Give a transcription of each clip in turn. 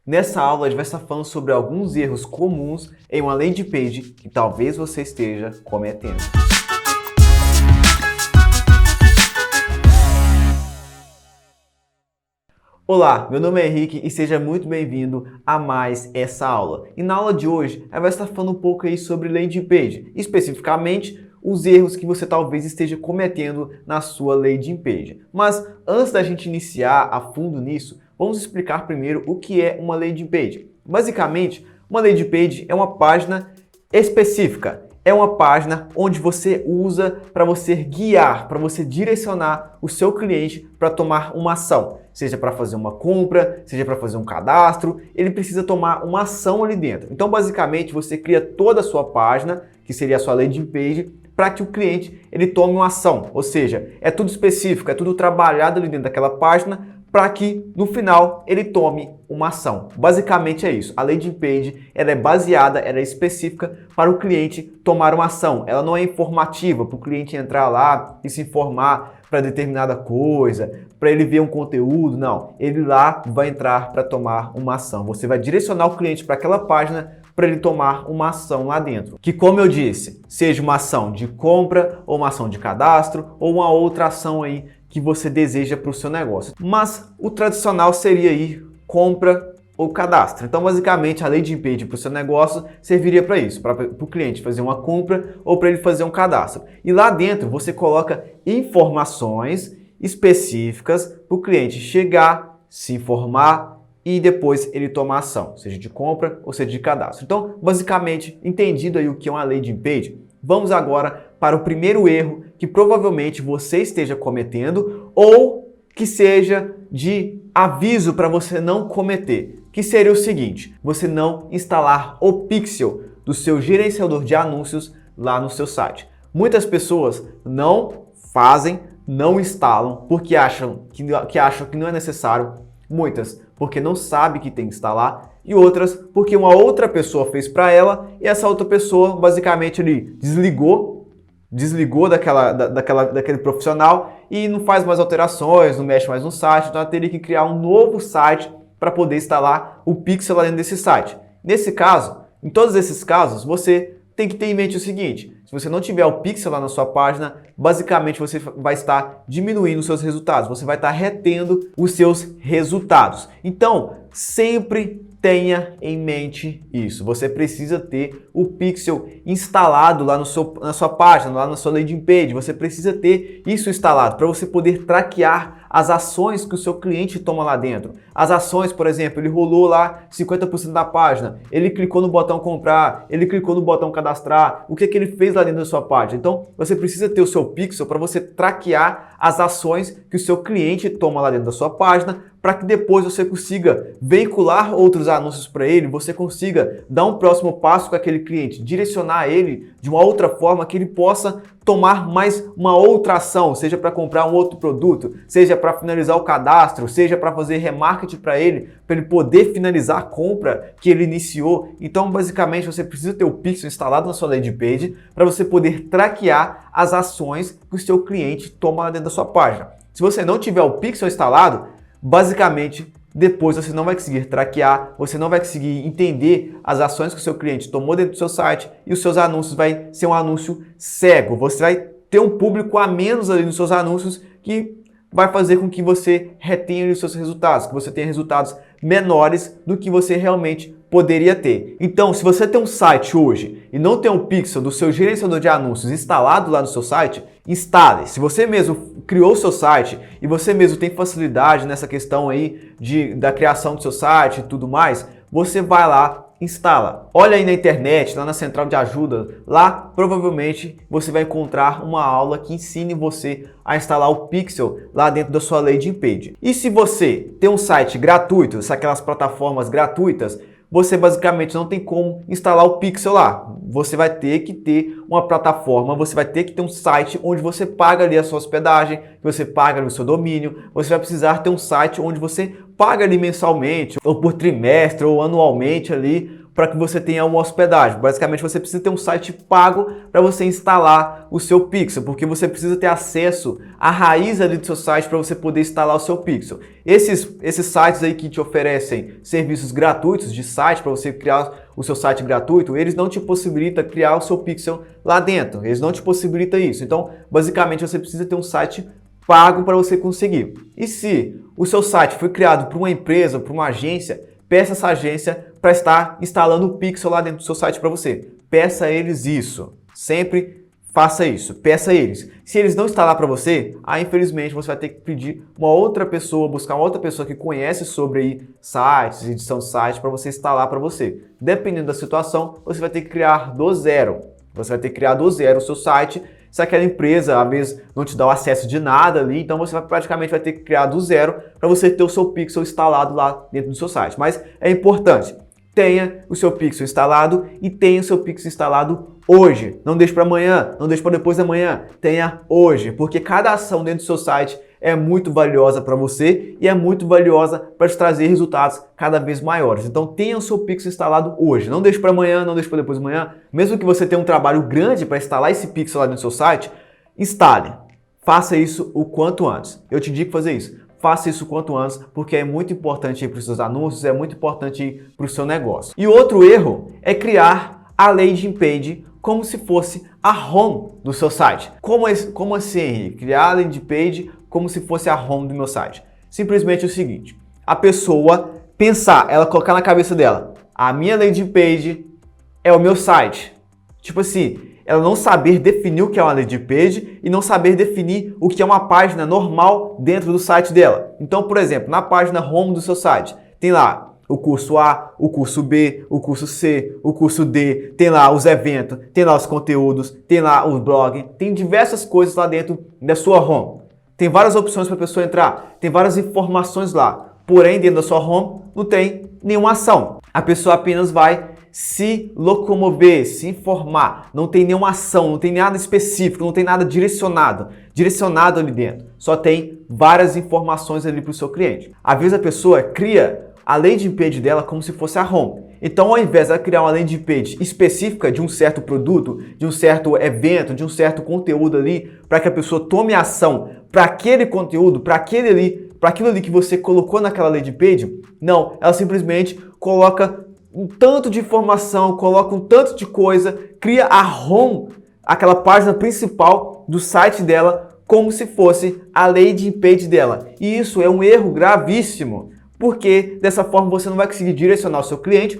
Nessa aula a gente vai estar falando sobre alguns erros comuns em uma landing page que talvez você esteja cometendo. Olá, meu nome é Henrique e seja muito bem-vindo a mais essa aula. E na aula de hoje a gente vai estar falando um pouco aí sobre landing page, especificamente os erros que você talvez esteja cometendo na sua landing page. Mas antes da gente iniciar a fundo nisso, vamos explicar primeiro o que é uma landing page. Basicamente, uma landing page é uma página específica. É uma página onde você usa para você guiar, para você direcionar o seu cliente para tomar uma ação. Seja para fazer uma compra, seja para fazer um cadastro, ele precisa tomar uma ação ali dentro. Então, basicamente, você cria toda a sua página, que seria a sua landing page, para que o cliente ele tome uma ação. Ou seja, é tudo específico, é tudo trabalhado ali dentro daquela página para que no final ele tome uma ação. Basicamente é isso. A landing page ela é baseada, ela é específica para o cliente tomar uma ação. Ela não é informativa para o cliente entrar lá e se informar para determinada coisa, para ele ver um conteúdo. Não, ele lá vai entrar para tomar uma ação. Você vai direcionar o cliente para aquela página para ele tomar uma ação lá dentro. Que, como eu disse, seja uma ação de compra, ou uma ação de cadastro, ou uma outra ação aí que você deseja para o seu negócio. Mas o tradicional seria aí compra ou cadastro. Então, basicamente, a landing page para o seu negócio serviria para isso, para o cliente fazer uma compra ou para ele fazer um cadastro. E lá dentro você coloca informações específicas para o cliente chegar, se informar e depois ele tomar ação, seja de compra ou seja de cadastro. Então, basicamente, entendido aí o que é uma landing page, vamos agora para o primeiro erro que provavelmente você esteja cometendo ou que seja de aviso para você não cometer, que seria o seguinte: você não instalar o pixel do seu gerenciador de anúncios lá no seu site. Muitas pessoas não fazem, não instalam porque acham que não é necessário, muitas porque não sabe que tem que instalar e outras porque uma outra pessoa fez para ela e essa outra pessoa basicamente ele desligou daquele profissional e não faz mais alterações, não mexe mais no site, então ela teria que criar um novo site para poder instalar o pixel lá dentro desse site. Nesse caso, em todos esses casos, você tem que ter em mente o seguinte: se você não tiver o pixel lá na sua página, basicamente você vai estar diminuindo os seus resultados, você vai estar retendo os seus resultados. Então, sempre tenha em mente isso. Você precisa ter o pixel instalado lá na sua página, lá na sua landing page. Você precisa ter isso instalado para você poder traquear as ações que o seu cliente toma lá dentro. As ações, por exemplo, ele rolou lá 50% da página, ele clicou no botão comprar, ele clicou no botão cadastrar, o que ele fez lá dentro da sua página. Então, você precisa ter o seu pixel para você traquear as ações que o seu cliente toma lá dentro da sua página, para que depois você consiga veicular outros anúncios para ele, você consiga dar um próximo passo com aquele cliente, direcionar ele de uma outra forma que ele possa tomar mais uma outra ação, seja para comprar um outro produto, seja para finalizar o cadastro, seja para fazer remarketing para ele poder finalizar a compra que ele iniciou. Então, basicamente, você precisa ter o pixel instalado na sua landing page para você poder traquear as ações que o seu cliente toma lá dentro da sua página. Se você não tiver o pixel instalado, basicamente, depois você não vai conseguir traquear, você não vai conseguir entender as ações que o seu cliente tomou dentro do seu site e os seus anúncios vai ser um anúncio cego. Você vai ter um público a menos ali nos seus anúncios que vai fazer com que você retenha os seus resultados, que você tenha resultados menores do que você realmente poderia ter. Então, se você tem um site hoje e não tem o pixel do seu gerenciador de anúncios instalado lá no seu site, instale. Se você mesmo criou o seu site e você mesmo tem facilidade nessa questão aí da criação do seu site e tudo mais, você vai lá, instala. Olha aí na internet, lá na central de ajuda, lá provavelmente você vai encontrar uma aula que ensine você a instalar o pixel lá dentro da sua landing page. E se você tem um site gratuito, aquelas plataformas gratuitas, você basicamente não tem como instalar o pixel lá. Você vai ter que ter uma plataforma, você vai ter que ter um site onde você paga ali a sua hospedagem, que você paga ali o seu domínio, você vai precisar ter um site onde você paga ali mensalmente, ou por trimestre, ou anualmente ali, para que você tenha uma hospedagem. Basicamente, você precisa ter um site pago para você instalar o seu pixel, porque você precisa ter acesso à raiz ali do seu site para você poder instalar o seu pixel. Esses sites aí que te oferecem serviços gratuitos de site para você criar o seu site gratuito, eles não te possibilitam criar o seu pixel lá dentro. Eles não te possibilitam isso. Então, basicamente, você precisa ter um site pago para você conseguir. E se o seu site foi criado por uma empresa, por uma agência, peça essa agência para estar instalando o pixel lá dentro do seu site para você. Peça a eles isso. Sempre faça isso. Peça a eles. Se eles não instalar para você, aí infelizmente você vai ter que pedir uma outra pessoa, buscar uma outra pessoa que conhece sobre aí sites, edição de site para você instalar para você. Dependendo da situação, você vai ter que criar do zero. Você vai ter que criar do zero o seu site. Se aquela empresa, às vezes, não te dá o acesso de nada ali, então você praticamente vai ter que criar do zero para você ter o seu pixel instalado lá dentro do seu site. Mas é importante, tenha o seu pixel instalado e tenha o seu pixel instalado hoje. Não deixe para amanhã, não deixe para depois da manhã, tenha hoje, porque cada ação dentro do seu site é muito valiosa para você e é muito valiosa para te trazer resultados cada vez maiores. Então tenha o seu pixel instalado hoje. Não deixe para amanhã, não deixe para depois da manhã. Mesmo que você tenha um trabalho grande para instalar esse pixel lá no seu site, instale. Faça isso o quanto antes. Eu te indico fazer isso. Faça isso o quanto antes, porque é muito importante para os seus anúncios, é muito importante para o seu negócio. E outro erro é criar a landing page como se fosse a home do seu site. Como assim, Henrique? Criar a landing page como se fosse a home do meu site. Simplesmente o seguinte, a pessoa pensar, ela colocar na cabeça dela, a minha landing page é o meu site. Tipo assim, ela não saber definir o que é uma landing page e não saber definir o que é uma página normal dentro do site dela. Então, por exemplo, na página home do seu site, tem lá o curso A, o curso B, o curso C, o curso D, tem lá os eventos, tem lá os conteúdos, tem lá o blog, tem diversas coisas lá dentro da sua home. Tem várias opções para a pessoa entrar, tem várias informações lá, porém dentro da sua home não tem nenhuma ação. A pessoa apenas vai se locomover, se informar, não tem nenhuma ação, não tem nada específico, não tem nada direcionado ali dentro. Só tem várias informações ali para o seu cliente. Às vezes a pessoa cria a landing page dela como se fosse a home. Então, ao invés de ela criar uma landing page específica de um certo produto, de um certo evento, de um certo conteúdo ali, para que a pessoa tome ação para aquele conteúdo, para aquilo ali que você colocou naquela landing page, não, ela simplesmente coloca um tanto de informação, coloca um tanto de coisa, cria a home, aquela página principal do site dela, como se fosse a landing page dela. E isso é um erro gravíssimo. Porque dessa forma você não vai conseguir direcionar o seu cliente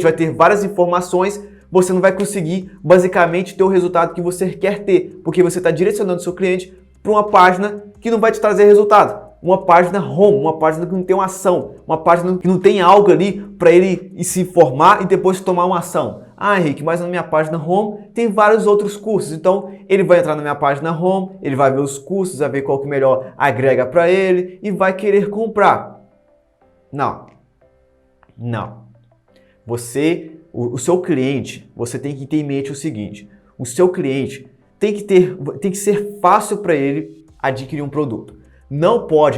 vai ter várias informações, você não vai conseguir basicamente ter o resultado que você quer ter, porque você está direcionando o seu cliente para uma página que não vai te trazer resultado. Uma página home, uma página que não tem uma ação, uma página que não tem algo ali para ele se informar e depois tomar uma ação. Ah, Henrique, mas na minha página home tem vários outros cursos, então ele vai entrar na minha página home, ele vai ver os cursos, vai ver qual que melhor agrega para ele e vai querer comprar. Não. O seu cliente, você tem que ter em mente o seguinte, o seu cliente tem que ser fácil para ele adquirir um produto.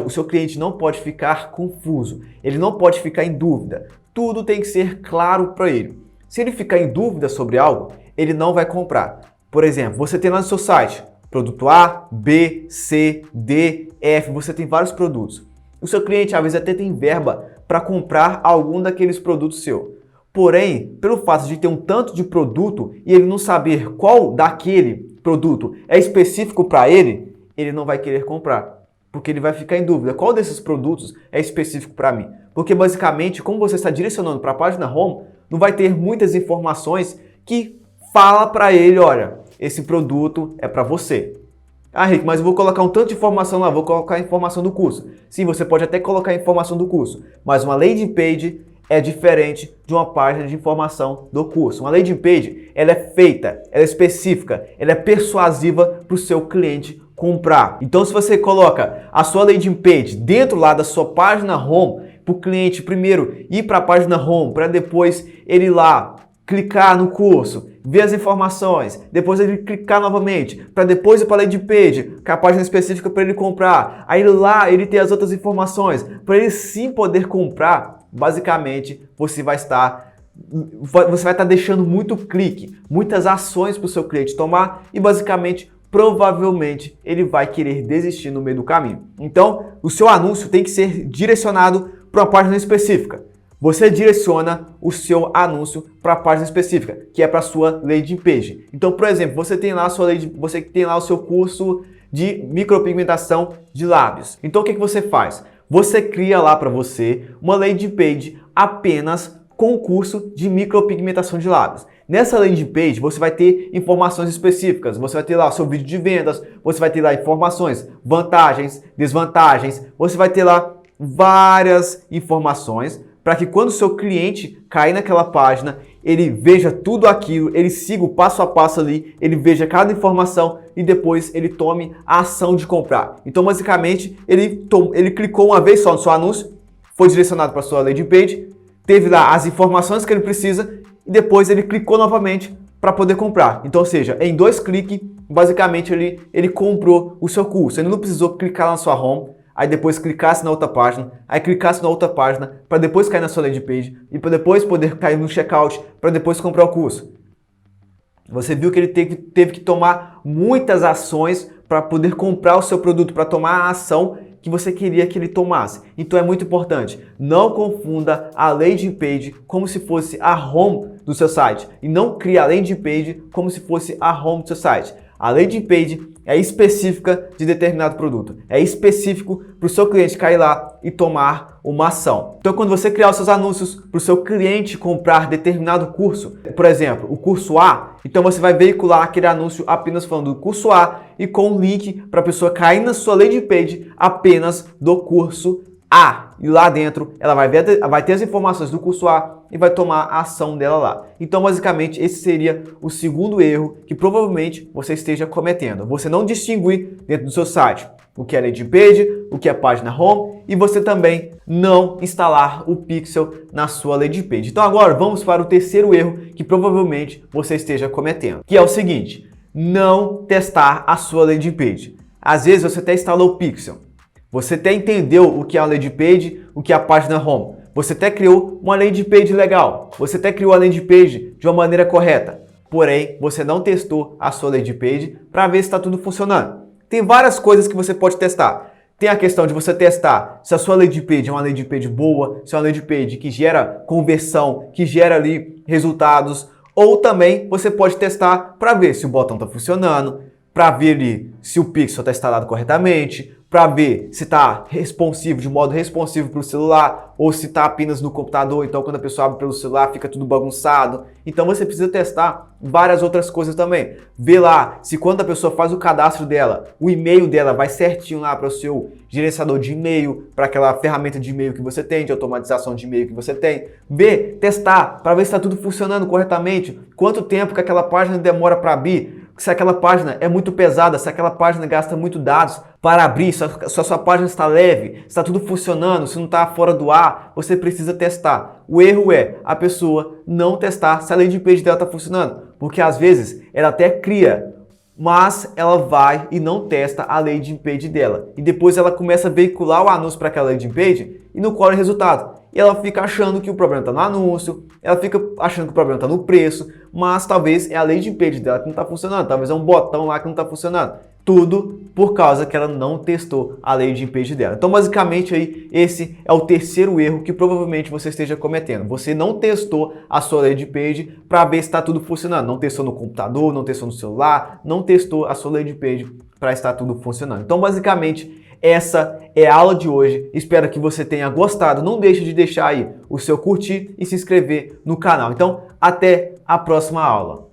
O seu cliente não pode ficar confuso, ele não pode ficar em dúvida, tudo tem que ser claro para ele. Se ele ficar em dúvida sobre algo, ele não vai comprar. Por exemplo, você tem lá no seu site, produto A, B, C, D, F, você tem vários produtos. O seu cliente às vezes até tem verba para comprar algum daqueles produtos seu. Porém, pelo fato de ter um tanto de produto e ele não saber qual daquele produto é específico para ele, ele não vai querer comprar. Porque ele vai ficar em dúvida, qual desses produtos é específico para mim? Porque basicamente, como você está direcionando para a página home, não vai ter muitas informações que fala para ele, olha, esse produto é para você. Ah, Rick, mas eu vou colocar um tanto de informação lá, vou colocar a informação do curso. Sim, você pode até colocar a informação do curso, mas uma landing page é diferente de uma página de informação do curso. Uma landing page, ela é feita, ela é específica, ela é persuasiva para o seu cliente comprar. Então, se você coloca a sua landing page dentro lá da sua página home, para o cliente primeiro ir para a página home, para depois ele ir lá clicar no curso, ver as informações, depois ele clicar novamente, para depois ir para a landing page, que é a página específica para ele comprar, aí lá ele ter as outras informações, para ele sim poder comprar, basicamente você vai estar você vai estar deixando muito clique, muitas ações para o seu cliente tomar e basicamente, provavelmente, ele vai querer desistir no meio do caminho. Então, o seu anúncio tem que ser direcionado para uma página específica. Você direciona o seu anúncio para a página específica, que é para a sua landing page. Então, por exemplo, você tem lá o seu curso de micropigmentação de lábios. Então, o que você faz? Você cria lá para você uma landing page apenas com o curso de micropigmentação de lábios. Nessa landing page, você vai ter informações específicas, você vai ter lá o seu vídeo de vendas, você vai ter lá informações, vantagens, desvantagens, você vai ter lá várias informações para que quando o seu cliente cair naquela página, ele veja tudo aquilo, ele siga o passo a passo ali, ele veja cada informação e depois ele tome a ação de comprar. Então, basicamente, ele clicou uma vez só no seu anúncio, foi direcionado para a sua landing page, teve lá as informações que ele precisa e depois ele clicou novamente para poder comprar. Então, ou seja, em 2 cliques, basicamente ele comprou o seu curso. Ele não precisou clicar lá na sua home, aí depois clicasse na outra página, aí clicasse na outra página, para depois cair na sua landing page e para depois poder cair no checkout, para depois comprar o curso. Você viu que ele teve que tomar muitas ações para poder comprar o seu produto, para tomar a ação que você queria que ele tomasse. Então é muito importante, não confunda a landing page como se fosse a home do seu site e não crie a landing page como se fosse a home do seu site. A landing page é específica de determinado produto, é específico para o seu cliente cair lá e tomar uma ação. Então, quando você criar os seus anúncios para o seu cliente comprar determinado curso, por exemplo, o curso A, então você vai veicular aquele anúncio apenas falando do curso A e com um link para a pessoa cair na sua landing page apenas do curso A. E lá dentro ela vai ter as informações do curso A e vai tomar a ação dela lá. Então, basicamente, esse seria o segundo erro que provavelmente você esteja cometendo. Você não distinguir dentro do seu site o que é landing page, o que é página home e você também não instalar o pixel na sua landing page. Então agora vamos para o terceiro erro que provavelmente você esteja cometendo, que é o seguinte: não testar a sua landing page. Às vezes você até instalou o pixel, você até entendeu o que é a landing page, o que é a página home, você até criou uma landing page legal, você até criou a landing page de uma maneira correta, porém você não testou a sua landing page para ver se está tudo funcionando. Tem várias coisas que você pode testar. Tem a questão de você testar se a sua landing page é uma landing page boa, se é uma landing page que gera conversão, que gera ali resultados, ou também você pode testar para ver se o botão está funcionando, para ver ali se o pixel está instalado corretamente, para ver se está responsivo, de modo responsivo para o celular, ou se está apenas no computador, então quando a pessoa abre pelo celular fica tudo bagunçado. Então você precisa testar várias outras coisas também. Ver lá se quando a pessoa faz o cadastro dela, o e-mail dela vai certinho lá para o seu gerenciador de e-mail, para aquela ferramenta de e-mail que você tem, de automatização de e-mail que você tem. Ver, testar, para ver se está tudo funcionando corretamente, quanto tempo que aquela página demora para abrir, se aquela página é muito pesada, se aquela página gasta muito dados para abrir, se a sua página está leve, se está tudo funcionando, se não está fora do ar, você precisa testar. O erro é a pessoa não testar se a landing page dela está funcionando, porque às vezes ela até cria, mas ela vai e não testa a landing page dela. E depois ela começa a veicular o anúncio para aquela landing page e não colhe resultado. E ela fica achando que o problema está no anúncio, ela fica achando que o problema está no preço, mas talvez é a landing page dela que não está funcionando, talvez é um botão lá que não está funcionando. Tudo por causa que ela não testou a landing page dela. Então, basicamente, aí, esse é o terceiro erro que provavelmente você esteja cometendo. Você não testou a sua landing page para ver se está tudo funcionando. Não testou no computador, não testou no celular, não testou a sua landing page para estar tudo funcionando. Então, basicamente, essa é a aula de hoje. Espero que você tenha gostado. Não deixe de deixar aí o seu curtir e se inscrever no canal. Então, até a próxima aula.